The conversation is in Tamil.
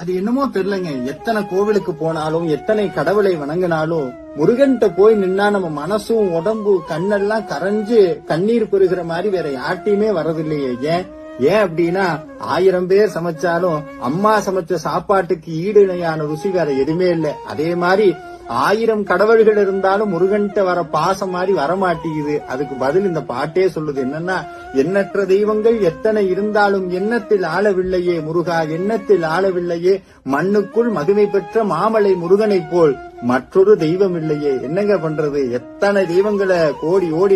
அது என்னமோ தெரியலங்க, எத்தனை கோவிலுக்கு போனாலும் எத்தனை கடவுளை வணங்கினாலும் முருகன்கிட்ட போய் நின்னா நம்ம மனசும் உடம்பு கண்ணெல்லாம் கரைஞ்சு கண்ணீர் பெறுகிற மாதிரி வேற யார்ட்டையுமே வரதில்லையே. ஏன் அப்படின்னா 1000 பேர் சமைச்சாலும் அம்மா சமைச்ச சாப்பாட்டுக்கு ஈடு இணையான ருசி வேற எதுவுமே இல்லை. அதே மாதிரி 1000 கடவுள்கள் இருந்தாலும் முருகன்கிட்ட வர பாசம் மாதிரி வரமாட்டேங்குது. அதுக்கு பதில் இந்த பாட்டே சொல்லுது. என்னன்னா, எண்ணற்ற தெய்வங்கள் எத்தனை இருந்தாலும் எண்ணத்தில் ஆளவில்லையே முருகா, எண்ணத்தில் ஆளவில்லையே, மண்ணுக்குள் மகிமை பெற்ற மாமலை முருகனை போல் மற்றொரு தெய்வம் இல்லையே. என்னங்க பண்றது, எத்தனை தெய்வங்களை கோடி ஓடி